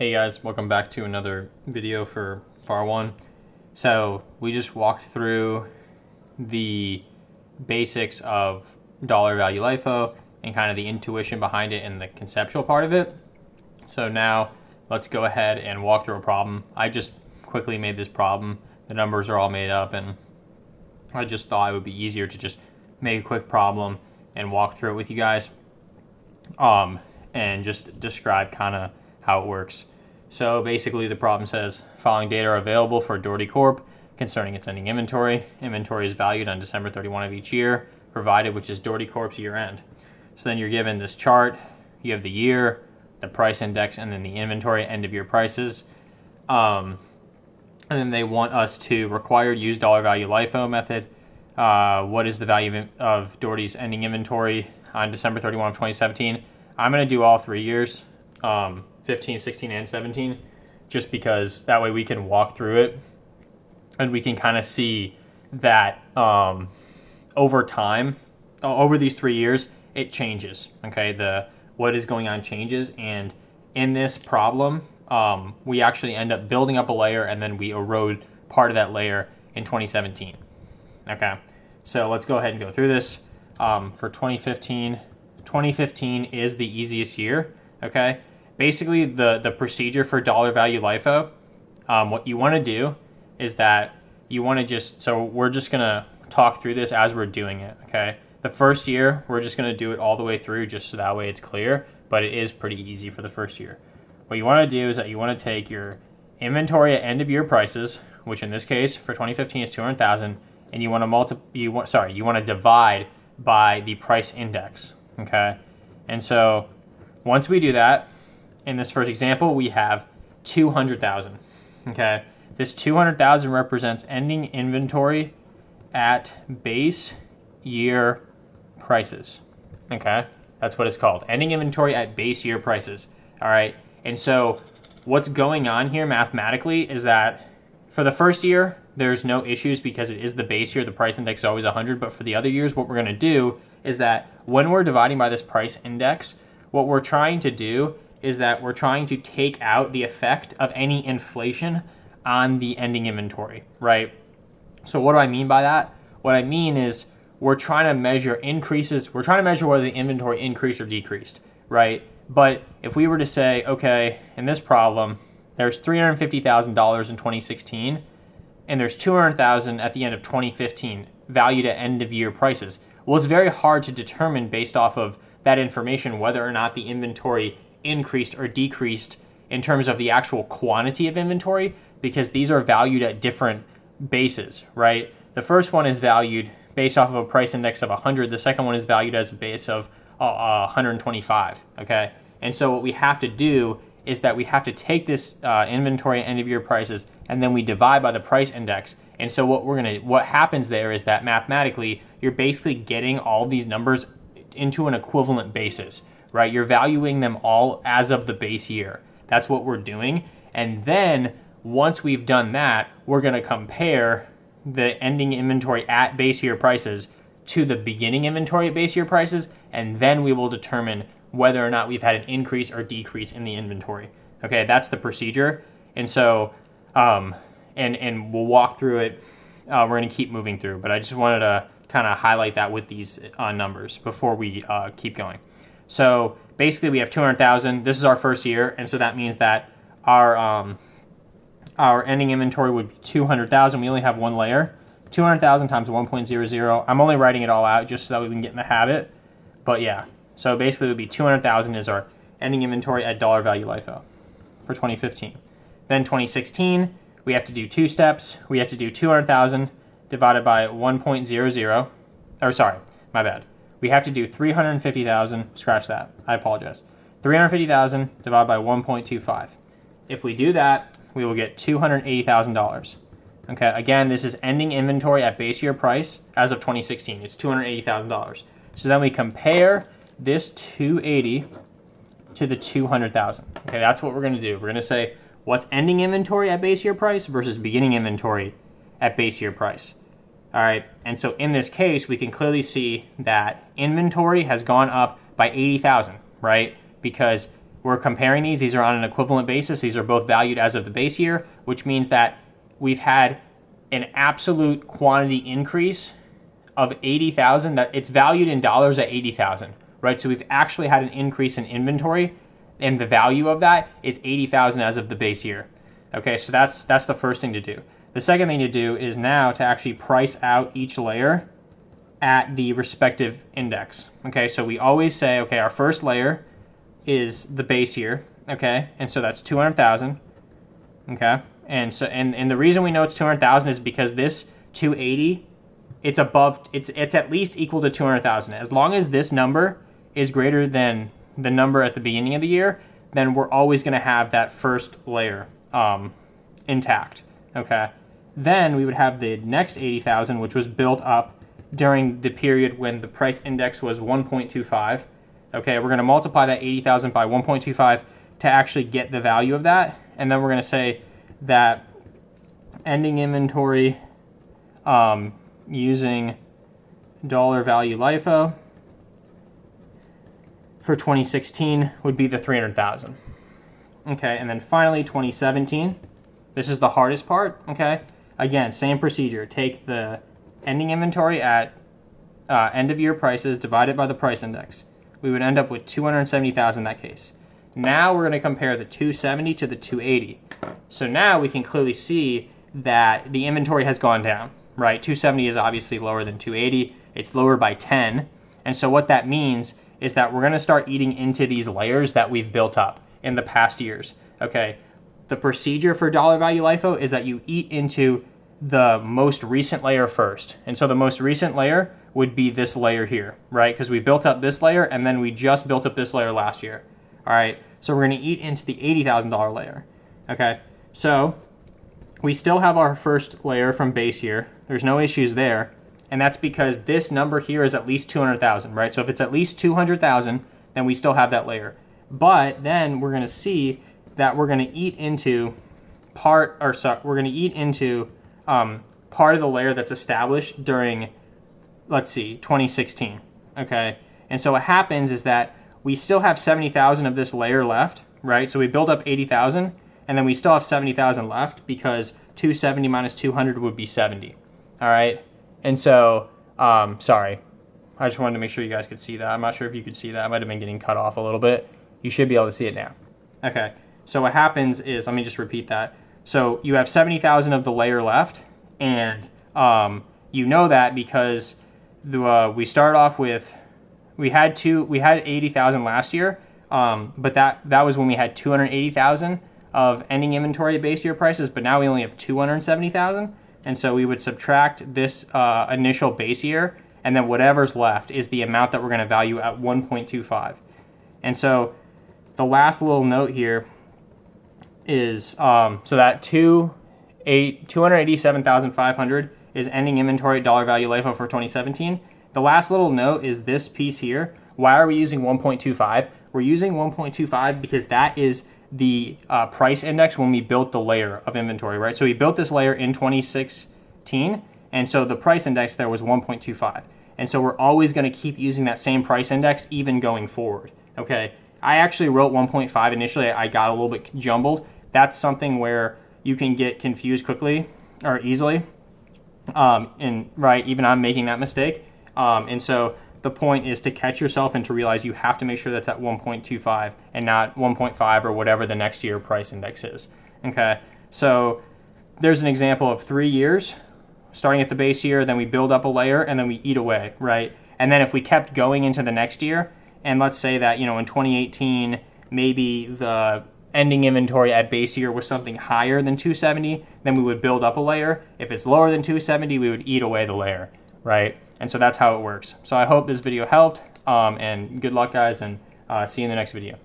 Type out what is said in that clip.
Hey guys, welcome back to another video for FAR 1. So we just walked through the basics of dollar value LIFO and kind of the intuition behind it and the conceptual part of it. So now let's go ahead and walk through a problem. I just quickly made this problem. The numbers are all made up and I just thought it would be easier to just make a quick problem and walk through it with you guys and just describe kind of how it works. So basically the problem says following data are available for Doherty Corp concerning its ending inventory. Inventory is valued on December 31 of each year provided, which is Doherty Corp's year end. So then you're given this chart. You have the year, the price index, and then the inventory end of year prices. And then they want us to required use dollar value LIFO method. What is the value of Doherty's ending inventory on December 31 of 2017? I'm going to do all 3 years. 15, 16, and 17, just because that way we can walk through it and we can kind of see that over time, over these 3 years, it changes. Okay, what is going on changes, and in this problem, we actually end up building up a layer and then we erode part of that layer in 2017. Okay, so let's go ahead and go through this. For 2015 is the easiest year. Okay. Basically, the procedure for dollar value LIFO, what you want to do is that you want to so we're just going to talk through this as we're doing it, okay? The first year, we're just going to do it all the way through just so that way it's clear, but it is pretty easy for the first year. What you want to do is that you want to take your inventory at end of year prices, which in this case for 2015 is 200,000, and you want to divide by the price index, okay? And so once we do that, in this first example, we have 200,000, okay? This 200,000 represents ending inventory at base year prices, okay? That's what it's called, ending inventory at base year prices, all right? And so what's going on here mathematically is that for the first year, there's no issues because it is the base year, the price index is always 100, but for the other years, what we're gonna do is that when we're dividing by this price index, what we're trying to do is that we're trying to take out the effect of any inflation on the ending inventory, right? So what do I mean by that? What I mean is we're trying to measure increases. We're trying to measure whether the inventory increased or decreased, right? But if we were to say, okay, in this problem, there's $350,000 in 2016, and there's $200,000 at the end of 2015, valued at end of year prices. Well, it's very hard to determine based off of that information whether or not the inventory increased or decreased in terms of the actual quantity of inventory, because these are valued at different bases, right? The first one is valued based off of a price index of 100. The second one is valued as a base of 125, okay? And so what we have to do is that we have to take this inventory at end of year prices and then we divide by the price index. And so what happens there is that mathematically, you're basically getting all these numbers into an equivalent basis, right? You're valuing them all as of the base year. That's what we're doing. And then once we've done that, we're going to compare the ending inventory at base year prices to the beginning inventory at base year prices. And then we will determine whether or not we've had an increase or decrease in the inventory. Okay, that's the procedure. And so, and we'll walk through it. We're going to keep moving through, but I just wanted to kind of highlight that with these numbers before we keep going. So basically we have 200,000. This is our first year. And so that means that our ending inventory would be 200,000. We only have one layer, 200,000 times 1.00. I'm only writing it all out just so that we can get in the habit. But yeah, so basically it would be 200,000 is our ending inventory at dollar value LIFO for 2015. Then 2016, we have to do two steps. We have to do 200,000 divided by 1.00. Or sorry, my bad. We have to do 350,000, scratch that, I apologize. 350,000 divided by 1.25. If we do that, we will get $280,000. Okay, again, this is ending inventory at base year price as of 2016. It's $280,000. So then we compare this 280 to the 200,000. Okay, that's what we're gonna do. We're gonna say, what's ending inventory at base year price versus beginning inventory at base year price. All right, and so in this case, we can clearly see that inventory has gone up by 80,000, right? Because we're comparing these. These are on an equivalent basis. These are both valued as of the base year, which means that we've had an absolute quantity increase of 80,000. That it's valued in dollars at 80,000, right? So we've actually had an increase in inventory, and the value of that is 80,000 as of the base year. Okay, so that's the first thing to do. The second thing to do is now to actually price out each layer at the respective index. Okay, so we always say, okay, our first layer is the base year, okay, and so that's 200,000, okay, and so and the reason we know it's 200,000 is because this 280, it's above, it's at least equal to 200,000. As long as this number is greater than the number at the beginning of the year, then we're always going to have that first layer intact, okay. Then we would have the next 80,000, which was built up during the period when the price index was 1.25. Okay, we're going to multiply that 80,000 by 1.25 to actually get the value of that. And then we're going to say that ending inventory using dollar value LIFO for 2016 would be the 300,000. Okay, and then finally 2017. This is the hardest part, okay? Again, same procedure. Take the ending inventory at end of year prices divided by the price index. We would end up with 270,000 in that case. Now we're going to compare the 270 to the 280. So now we can clearly see that the inventory has gone down, right? 270 is obviously lower than 280. It's lower by 10. And so what that means is that we're going to start eating into these layers that we've built up in the past years, okay? The procedure for dollar value LIFO is that you eat into the most recent layer first. And so the most recent layer would be this layer here, right? Because we built up this layer and then we just built up this layer last year. All right, so we're gonna eat into the $80,000 layer, okay? So we still have our first layer from base year. There's no issues there. And that's because this number here is at least 200,000, right? So if it's at least 200,000, then we still have that layer. But then we're gonna see that we're gonna eat into part of the layer that's established during, let's see, 2016, okay? And so what happens is that we still have 70,000 of this layer left, right? So we build up 80,000, and then we still have 70,000 left because 270 minus 200 would be 70, all right? And so, sorry, I just wanted to make sure you guys could see that. I'm not sure if you could see that. I might have been getting cut off a little bit. You should be able to see it now. Okay, so what happens is, let me just repeat that. So you have 70,000 of the layer left, and you know that because we started off with, we had 80,000 last year, but that was when we had 280,000 of ending inventory at base year prices, but now we only have 270,000, and so we would subtract this initial base year, and then whatever's left is the amount that we're going to value at 1.25. And so the last little note here is so that 287,500 is ending inventory at dollar value LIFO for 2017. The last little note is this piece here. Why are we using 1.25? We're using 1.25 because that is the price index when we built the layer of inventory, right? So we built this layer in 2016, and so the price index there was 1.25. And so we're always going to keep using that same price index even going forward, okay? I actually wrote 1.5 initially. I got a little bit jumbled. That's something where you can get confused quickly or easily. Even I'm making that mistake. And so the point is to catch yourself and to realize you have to make sure that's at 1.25 and not 1.5 or whatever the next year price index is. Okay, so there's an example of 3 years, starting at the base year, then we build up a layer, and then we eat away, right? And then if we kept going into the next year, and let's say that, in 2018, maybe the ending inventory at base year was something higher than 270, then we would build up a layer. If it's lower than 270, we would eat away the layer, right? And so that's how it works. So I hope this video helped, and good luck, guys, and see you in the next video.